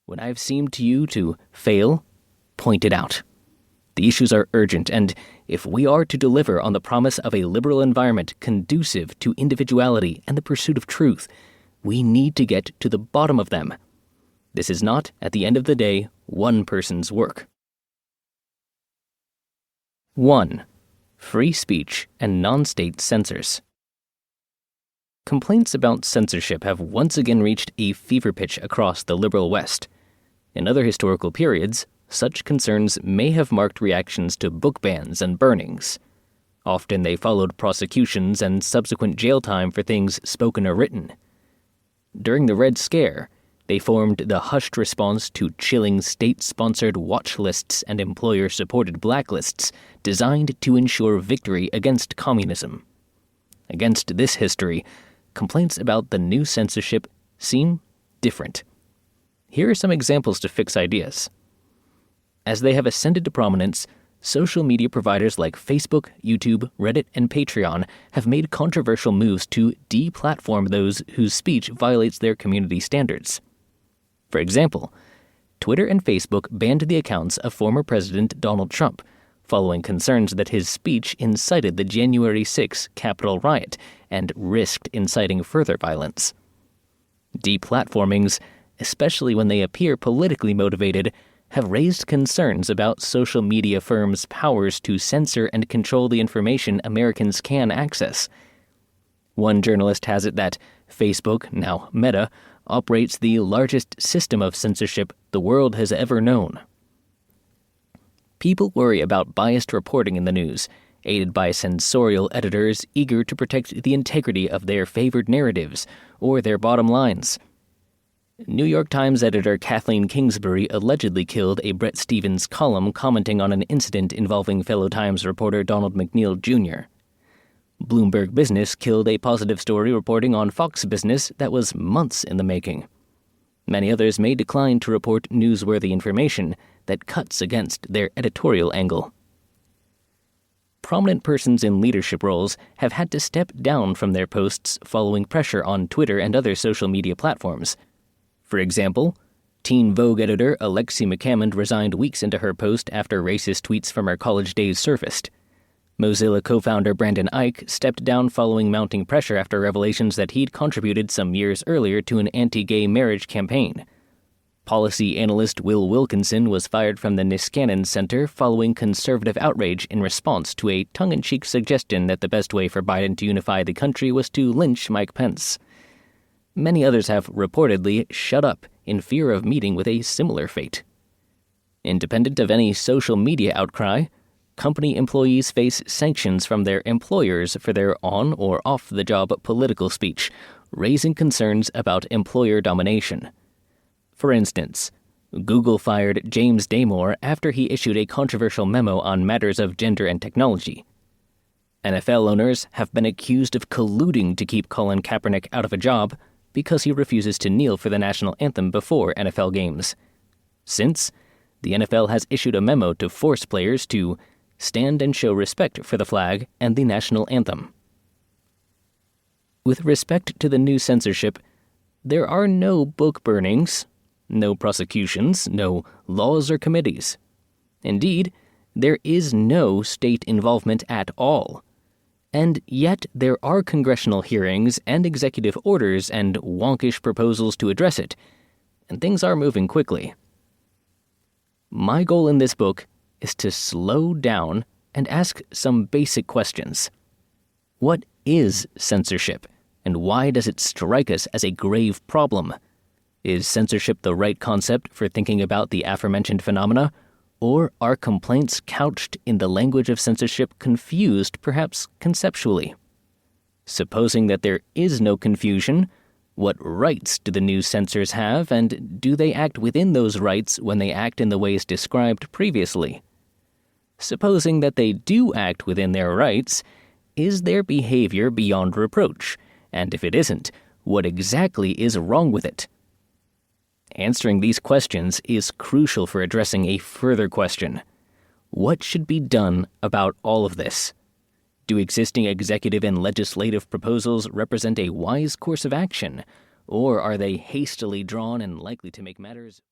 When I've seemed to you to fail, point it out. The issues are urgent, and if we are to deliver on the promise of a liberal environment conducive to individuality and the pursuit of truth, we need to get to the bottom of them. This is not, at the end of the day, one person's work. 1. Free speech and non-state censors. Complaints about censorship have once again reached a fever pitch across the liberal West. In other historical periods, such concerns may have marked reactions to book bans and burnings. Often they followed prosecutions and subsequent jail time for things spoken or written. During the Red Scare, they formed the hushed response to chilling state-sponsored watch lists and employer-supported blacklists designed to ensure victory against communism. Against this history, complaints about the new censorship seem different. Here are some examples to fix ideas. As they have ascended to prominence, social media providers like Facebook, YouTube, Reddit, and Patreon have made controversial moves to deplatform those whose speech violates their community standards. For example, Twitter and Facebook banned the accounts of former President Donald Trump, following concerns that his speech incited the January 6 Capitol riot and risked inciting further violence. Deplatformings, especially when they appear politically motivated, have raised concerns about social media firms' powers to censor and control the information Americans can access. One journalist has it that Facebook, now Meta, operates the largest system of censorship the world has ever known. People worry about biased reporting in the news, aided by censorial editors eager to protect the integrity of their favored narratives or their bottom lines. New York Times editor Kathleen Kingsbury allegedly killed a Bret Stephens column commenting on an incident involving fellow Times reporter Donald McNeil Jr. Bloomberg Business killed a positive story reporting on Fox Business that was months in the making. Many others may decline to report newsworthy information that cuts against their editorial angle. Prominent persons in leadership roles have had to step down from their posts following pressure on Twitter and other social media platforms. For example, Teen Vogue editor Alexi McCammond resigned weeks into her post after racist tweets from her college days surfaced. Mozilla co-founder Brandon Ike stepped down following mounting pressure after revelations that he'd contributed some years earlier to an anti-gay marriage campaign. Policy analyst Will Wilkinson was fired from the Niskanen Center following conservative outrage in response to a tongue-in-cheek suggestion that the best way for Biden to unify the country was to lynch Mike Pence. Many others have reportedly shut up in fear of meeting with a similar fate. Independent of any social media outcry, company employees face sanctions from their employers for their on- or off-the-job political speech, raising concerns about employer domination. For instance, Google fired James Damore after he issued a controversial memo on matters of gender and technology. NFL owners have been accused of colluding to keep Colin Kaepernick out of a job because he refuses to kneel for the national anthem before NFL games. Since, the NFL has issued a memo to force players to stand and show respect for the flag and the national anthem. With respect to the new censorship, there are no book burnings, no prosecutions, no laws or committees. Indeed, there is no state involvement at all. And yet there are congressional hearings and executive orders and wonkish proposals to address it, and things are moving quickly. My goal in this book is to slow down and ask some basic questions. What is censorship, and why does it strike us as a grave problem? Is censorship the right concept for thinking about the aforementioned phenomena, or are complaints couched in the language of censorship confused, perhaps conceptually? Supposing that there is no confusion, what rights do the new censors have, and do they act within those rights when they act in the ways described previously? Supposing that they do act within their rights, is their behavior beyond reproach? And if it isn't, what exactly is wrong with it? Answering these questions is crucial for addressing a further question. What should be done about all of this? Do existing executive and legislative proposals represent a wise course of action, or are they hastily drawn and likely to make matters